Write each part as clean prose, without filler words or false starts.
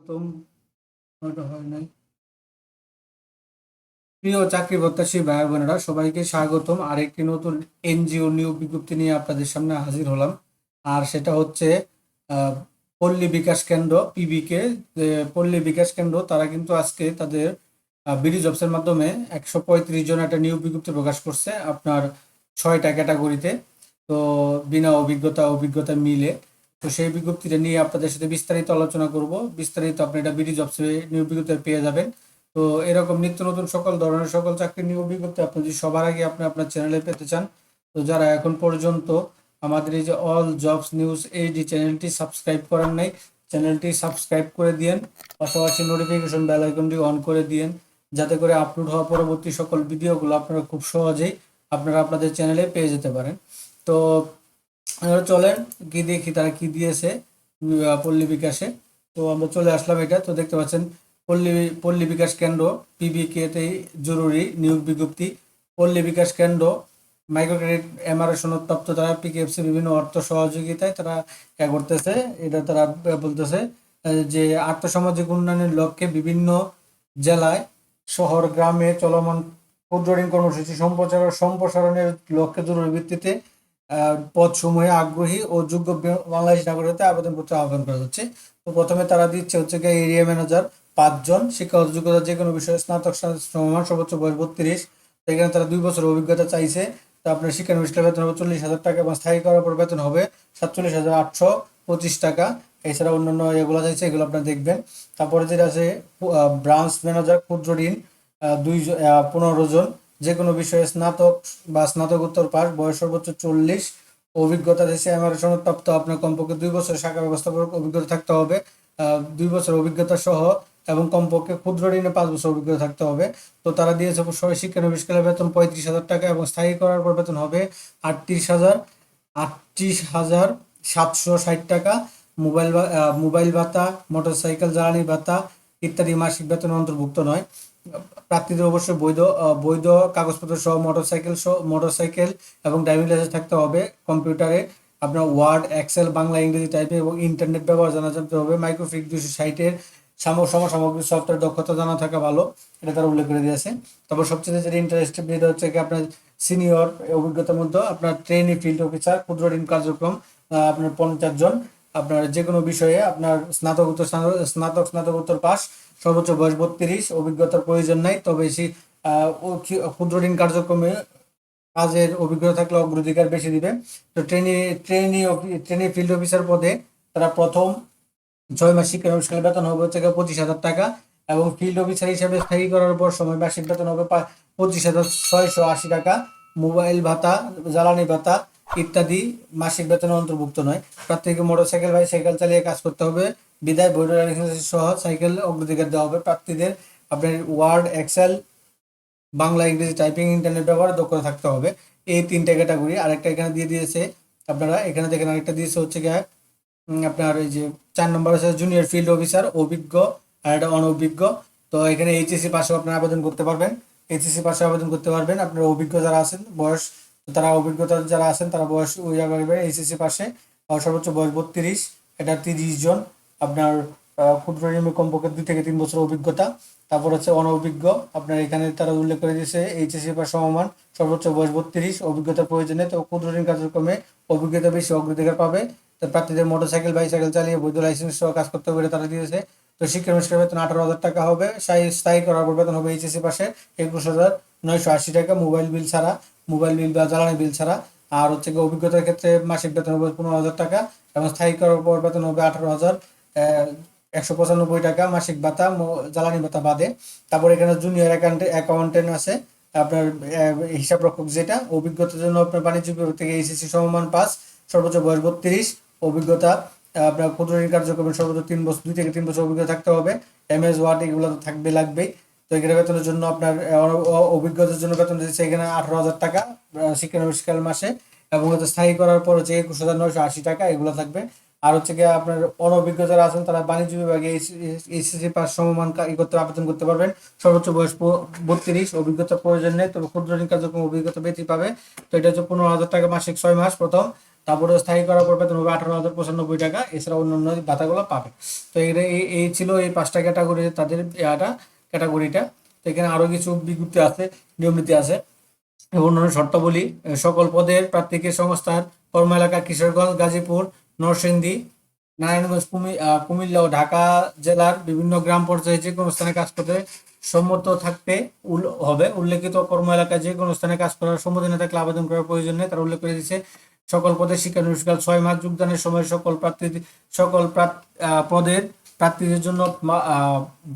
প্রথম ওটা হয় নাই। প্রিয় চাকরি প্রত্যাশী ভাই বোনেরা, সবাইকে স্বাগতম আরেকটি নতুন এনজিও নিয়োগ বিজ্ঞপ্তি নিয়ে আপনাদের সামনে হাজির হলাম। আর সেটা হচ্ছে আহ, পল্লী বিকাশ কেন্দ্র পিবিকে। পল্লী বিকাশ কেন্দ্র তারা কিন্তু আজকে তাদের বিডি জবসের মাধ্যমে 135 জন একটা নিয়োগ বিজ্ঞপ্তি প্রকাশ করছে আপনার 6টা ক্যাটাগরিতে। তো বিনা অভিজ্ঞতা মিলে, তো সেই বিজ্ঞপ্তিটা নিয়ে আপনাদের সাথে বিস্তারিত আলোচনা করব। বিস্তারিত আপনি এটা বিডি জবসে নিয়োগ বিজ্ঞপ্তি পেয়ে যাবেন। তো এরকম নিত্য নতুন সকল ধরনের সকল চাকরির নিয়োগ বিজ্ঞপ্তি আপনি যদি সবার আগে আপনি আপনার চ্যানেলে পেতে চান, তো যারা এখন পর্যন্ত আমাদের এই যে অল জবস নিউজ এইচডি চ্যানেলটি সাবস্ক্রাইব করেন নাই, চ্যানেলটি সাবস্ক্রাইব করে দিয়েন। পাশাপাশি নোটিফিকেশন বেল আইকনটি অন করে দিয়েন, যাতে করে আপলোড হওয়া পরবর্তী সকল ভিডিওগুলো আপনারা খুব সহজেই আপনারা আপনাদের চ্যানেলে পেয়ে যেতে পারেন। তো এবার চলেন কি দেখি তারা কি দিয়েছে পল্লী বিকাশে। তো আমরা চলে আসলাম, এটা তো দেখতে পাচ্ছেন পল্লী পল্লী বিকাশ কেন্দ্র পিবিকে তেই জরুরি নিয়োগ বিজ্ঞপ্তি। পল্লী বিকাশ কেন্দ্র মাইক্রো ক্রেডিট এমআরএ সনদপ্রাপ্ত তারা পিকেএফসি বিভিন্ন অর্থ সহযোগিতায় তারা করতেছে। এটা তারা বলতেছে যে আর্থসামাজিক উন্নয়নের লক্ষ্যে বিভিন্ন জেলায় শহর গ্রামে চলমান ক্ষুদ্র ঋণ কর্মসূচি সম্প্রসারণের লক্ষ্যে জরুরি ভিত্তিতে পদসমূহে আগ্রহী ও যোগ্য বাংলাদেশ নাগরিকদের আবেদনপত্র আহ্বান করা হচ্ছে। তো প্রথমে তারা দিচ্ছে হচ্ছে গিয়ে এরিয়া ম্যানেজার 5 জন, শিক্ষাগত যোগ্যতা যে কোনো বিষয়ে স্নাতক সমমান, সর্বোচ্চ বয়স 32। এখানে তারা 2 বছর অভিজ্ঞতা চাইছে। তো আপনার শিক্ষানবিষ্কার বেতন হবে 40,000 টাকা এবং স্থায়ী করার পর বেতন হবে 47,825 টাকা। এছাড়া অন্যান্য এগুলো চাইছে, এগুলো আপনারা দেখবেন। তারপরে যেটা আছে ব্রাঞ্চ ম্যানেজার ক্ষুদ্র ঋণ 15 জন, যে কোনো বিষয়ে স্নাতক বা স্নাতকোত্তর পাস, বয়স সর্বোচ্চ 40, অভিজ্ঞতা দেশে আমার সনদপ্রাপ্ত, আপনার কমপক্ষে 2 বছর শাখা ব্যবস্থাপক অভিজ্ঞতা থাকতে হবে, 2 বছর অভিজ্ঞতা সহ, এবং কমপক্ষে ক্ষুদ্র ঋণে 5 বছর অভিজ্ঞতা থাকতে হবে। তো তারা দিয়েছে শিক্ষানবিষ্কারের বেতন 35,000 টাকা এবং স্থায়ী করার পর বেতন হবে 38,760 টাকা। মোবাইল ভাতা, মোটরসাইকেল জ্বালানি ভাতা ইত্যাদি মাসিক বেতন অন্তর্ভুক্ত নয়। প্রার্থীদের অবশ্যই বৈধ কাগজপত্র সহ মোটরসাইকেল এবং ড্রাইভিং লাইসেন্স থাকতে হবে। কম্পিউটারে আপনার ওয়ার্ড, এক্সেল, বাংলা, ইংরেজি টাইপিং এবং ইন্টারনেট ব্যবহার জানা জানতে হবে। মাইক্রোফিক 260-এর সমসাময়িক সফটওয়্যার দক্ষতা জানা থাকা ভালো, এটা তারা উল্লেখ করে দিয়েছে। তারপর সবচেয়ে যেটা ইন্টারেস্টিং যেটা হচ্ছে কি আপনার সিনিয়র অভিজ্ঞতার মধ্যে আপনার ট্রেনি ফিল্ড অফিসার ক্ষুদ্র ঋণ কার্যক্রম আপনার 50 জন, আপনার যে কোনো বিষয়ে আপনার স্নাতকোত্তর পাস, সর্বোচ্চ বয়স 32, অভিজ্ঞতার প্রয়োজন নাই, তবে ক্ষুদ্র ঋণ কার্যক্রমে কাজের অভিজ্ঞতা থাকলে অগ্রাধিকার বেশি দিবে। তো ট্রেনি ফিল্ড অফিসার পদে তারা প্রথম 6 মাস শিক্ষানবিষ্কারের বেতন হবে হচ্ছে 25,000 টাকা এবং ফিল্ড অফিসার হিসেবে স্থায়ী করার পর সময় মাসিক বেতন হবে 25,680 টাকা। মোবাইল ভাতা, জ্বালানি ভাতা ইত্যাদি মাসিক বেতনের অন্তর্ভুক্ত নয়। প্রার্থীকে মোটরসাইকেল সাইকেল চালিয়ে কাজ করতে হবে, বিদায় বৈধ লাইসেন্স সহ সাইকেল অগ্রাধিকার দেওয়া হবে। প্রার্থীদের আপনার ওয়ার্ড, এক্সেল, বাংলা, ইংরেজি টাইপিং, ইন্টারনেট ব্যবহারে দক্ষতা থাকতে হবে। এই 3টে ক্যাটাগরি। আরেকটা এখানে দিয়ে দিয়েছে, আপনারা এখানে দেখেন আরেকটা দিয়েছে হচ্ছে গিয়ে আপনার এই যে 4 নম্বর আছে জুনিয়র ফিল্ড অফিসার, অভিজ্ঞ আর একটা অনভিজ্ঞ। তো এখানে এইচএসসি পাশে আপনারা আবেদন করতে পারবেন। এইচএসসি পাশে আবেদন করতে পারবেন আপনার অভিজ্ঞ যারা আছেন, বয়স তারা অভিজ্ঞতা যারা আছেন তারা বয়স ওই পারবেন এইচএসসি পাশে। সর্বোচ্চ বয়স 32, এটা 30 জন। আপনার ক্ষুদ্র ঋণে কমপক্ষে 2 থেকে 3 বছর অভিজ্ঞতা। তারপর হচ্ছে অনভিজ্ঞ, আপনার এখানে তারা উল্লেখ করে দিয়েছে এইচএসসি পাস সমমান, সর্বোচ্চ বয়স 32, অভিজ্ঞতার প্রয়োজনে তো ক্ষুদ্র ঋণ কার্যক্রমে অভিজ্ঞতা বেশি অগ্রাধিকার পাবে। তো প্রার্থীদের মোটরসাইকেল বাইসাইকেল চালিয়ে বৈধ লাইসেন্স সহ কাজ করতে হবে তারা দিয়েছে। তো শিক্ষানবিষ্কার বেতন 18,000 টাকা হবে, স্থায়ী করার পর বেতন হবে এইচএসসি পাশে 21,980 টাকা, মোবাইল বিল ছাড়া, মোবাইল বিল বা জ্বালানি বিল ছাড়া। আর হচ্ছে অভিজ্ঞতার ক্ষেত্রে মাসিক বেতন হবে 15,000 টাকা এবং স্থায়ী করার পর বেতন হবে 18,195 টাকা মাসিক ভাতা, জ্বালানি ভাতা বাদে। তারপর এখানে জুনিয়র অ্যাকাউন্টেন্ট আছে আপনার হিসাব রক্ষক, যেটা অভিজ্ঞতার জন্য আপনার বাণিজ্য বিভাগ থেকে এইচএসসি সমমান পাস, সর্বোচ্চ বয়স 32, অভিজ্ঞতা আপনার ক্ষুদ্র ঋণ কার্যক্রমের সর্বোচ্চ 3 বছর, 2 থেকে 3 বছর অভিজ্ঞতা থাকতে হবে। এমএস ওয়ার্ড এগুলো তো লাগবেই। তো এখানে বেতনের জন্য আপনার অভিজ্ঞতার জন্য বেতন দিচ্ছে এখানে 18,000 টাকা শিক্ষানবিষ্কার মাসে, এবং হচ্ছে স্থায়ী করার পর হচ্ছে 21,980 টাকা এগুলো থাকবে। আর হচ্ছে গিয়ে আপনার অনভিজ্ঞ যারা আছেন তারা বাণিজ্য বিভাগে এইচএসসি পাস সমমান আবেদন করতে পারবেন। সর্বোচ্চ বয়স 32, অভিজ্ঞতার প্রয়োজন নেই, তবে ক্ষুদ্র ঋণ কার্যক্রম অভিজ্ঞতা বৃদ্ধি পাবে। তো এটা হচ্ছে 15,000 টাকা মাসিক 6 মাস প্রথম, তারপরে স্থায়ী করার পর বেতন হবে 18,095 টাকা। এছাড়া অন্যান্য ভাতাগুলো পাবে। তো এই ছিল এই 5টা ক্যাটাগরি তাদের ক্যাটাগরিটা। তো এখানে আরো কিছু বিজ্ঞপ্তি আছে, নিয়ম নীতি আছে এবং অন্যান্য শর্তাবলী। সকল পদের প্রার্থীকে সংস্থার কর্ম এলাকা কিশোরগঞ্জ, গাজীপুর, নরসিংদী, নারায়ণগঞ্জ, কুমিল্লা ও ঢাকা জেলার বিভিন্ন গ্রাম পর্যায়ে যে কোনো স্থানে কাজ করতে সম্মত থাকতে হবে। উল্লেখিত কর্ম এলাকায় যে কোনো স্থানে কাজ করার সম্মতি না থাকলে আবেদন করার প্রয়োজন নেই। তারা উল্লেখ করে দিচ্ছে সকল পদের শিক্ষানবিশকাল 6 মাস। যোগদানের সময় পদের প্রার্থীদের জন্য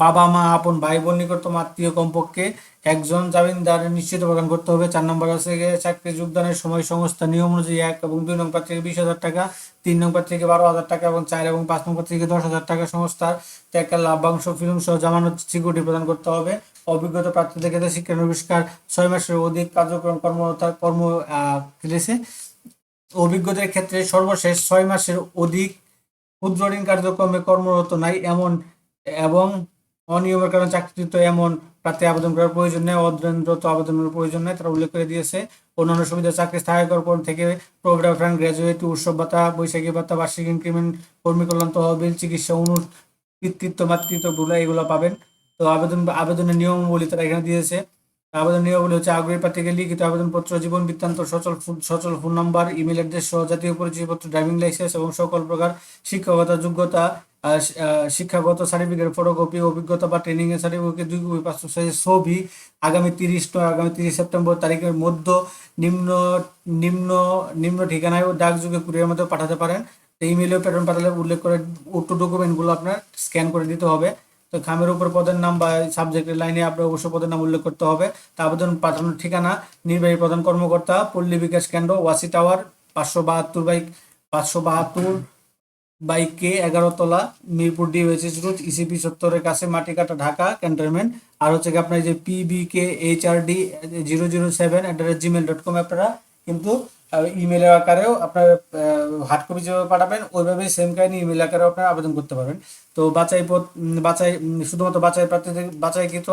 বাবা মা, আপন ভাই বোন, নিকটতম আত্মীয় কমপক্ষে একজন জামিনদার নিশ্চিত প্রদান করতে হবে। 4 নম্বর আছে চাকরি যোগদানের সময় সংস্থা নিয়ম অনুযায়ী 1 এবং 2 নং প্রার্থীকে 20,000 টাকা, 3 নং প্রার্থীকে 12,000 টাকা এবং 4 এবং 5 নং প্রার্থীকে 10,000 টাকা সংস্থার ত্যাগের লাভ্যাংশ, ফিল্ম সহ জামানত সিকিউরিটি প্রদান করতে হবে। অভিজ্ঞতা প্রার্থীদের ক্ষেত্রে শিক্ষানবিষ্কার 6 মাসের অধিক কার্যক্রম কর্ম দিয়েছে। অভিজ্ঞতার ক্ষেত্রে সর্বশেষ 6 মাসের অধিক ক্ষুদ্র ঋণ কার্যক্রমে কর্মরত নাই এমন এবং অনিয়মের কারণে চাকরিচ্যুত এমন প্রার্থী আবেদন করার প্রয়োজন নেই, অধ্যয়নরত আবেদনের প্রয়োজন নেই। তারা উল্লেখ করে দিয়েছে অন্যান্য সুবিধা চাকরি স্থায়ীকরণ থেকে প্রভিডেন্ট ফান্ড, গ্র্যাজুয়েটি, উৎসব ভাতা, বৈশাখী ভাতা, বার্ষিক ইনক্রিমেন্ট, কর্মী কল্যাণ তহবিল, চিকিৎসা, পিতৃত্ব মাতৃত্ব এগুলো পাবেন। তো আবেদনের নিয়মাবলী তারা এখানে দিয়েছে। আবেদন নিয়মাবলী হচ্ছে আগ্রহী প্রার্থীকে লিখিত আবেদনপত্র, জীবন বৃত্তান্ত, সচল ফোন নাম্বার, ইমেল অ্যাড্রেস সহ জাতীয় পরিচয়পত্র, ড্রাইভিং লাইসেন্স এবং সকল প্রকার শিক্ষকতা যোগ্যতা, শিক্ষাগত সার্টিফিকেট ফটোকপি, অভিজ্ঞতা বা ট্রেনিং এর সার্টিফিকেট 2 কপি, পাসপোর্ট সাইজের ছবি আগামী 30 সেপ্টেম্বর তারিখের মধ্যে নিম্ন নিম্ন নিম্ন ঠিকানায় ডাকযোগে কুরিয়ার মধ্যে পাঠাতে পারেন। ইমেলে প্যাটার্ন পাঠালে উল্লেখ করে উক্ত ডকুমেন্টগুলো আপনার স্ক্যান করে দিতে হবে। তো খামের উপর পদের নাম বা সাবজেক্টের লাইনে আপনার অবশ্য পদের নাম উল্লেখ করতে হবে। তা আবেদন পাঠানোর ঠিকানা নির্বাহী প্রধান কর্মকর্তা, পল্লী বিকাশ কেন্দ্র, ওয়াসি টাওয়ার, 572/572/K, 11 তলা, মিরপুর ডিওএইচএস রোড, ইসিপি চত্বরের কাছে, মাটিকাটা, ঢাকা ক্যান্টনমেন্ট। আর হচ্ছে কি আপনার যে pbkhrd007@gmail.com আপনারা কিন্তু ইমেলের আকারেও আপনার হার্ড কপি যেভাবে পাঠাবেন ওইভাবেই সেম কাহিনী ইমেল আকারেও আপনারা আবেদন করতে পারবেন। তো শুধুমাত্র বাছাইকৃত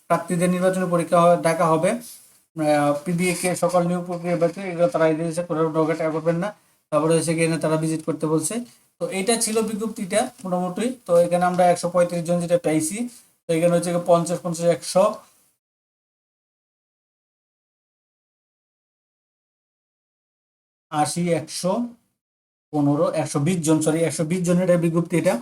প্রার্থীদের নির্বাচনী পরীক্ষা ডাকা হবে। পিবিএকে সকল নিয়োগ প্রক্রিয়া ব্যতীত এগুলো তারা দিয়েছে, কোনো টাকা করবেন না। তারপরে হচ্ছে এখানে তারা ভিজিট করতে বলছে। তো এইটা ছিল বিজ্ঞপ্তিটা মোটামুটি। তো এখানে আমরা 135 জন যেটা পাইছি। তো এখানে হচ্ছে 50, 50, 100, 80, 115, 120 জন, সরি 120 জনের বিজ্ঞপ্তি এটা।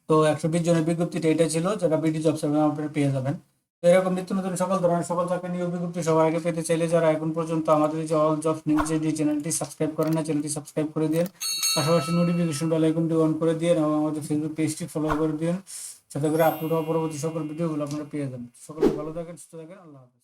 তো 120 জনের বিজ্ঞপ্তিটা এটা ছিল, যেটা বিডি জবস আপনারা পেয়ে যাবেন। তো এরকম নিত্য নতুন সকল ধরনের সকল চাকরি নিয়োগ বিজ্ঞপ্তি সবার আগে পেতে চাইলে যারা এখন পর্যন্ত আমাদের যে অল জবস নিউজ চ্যানেলটি সাবস্ক্রাইব করেন না, চ্যানেলটি সাবস্ক্রাইব করে দিন। পাশাপাশি নোটিফিকেশন বেল আইকনটি অন করে দিন এবং আমাদের ফেসবুক পেজটি ফলো করে দিন, যাতে করে আপলোড হওয়া পরবর্তী সকল ভিডিওগুলো আপনারা পেয়ে যাবেন। সকলে ভালো থাকেন, সুস্থ থাকেন, আল্লাহ হাফেজ।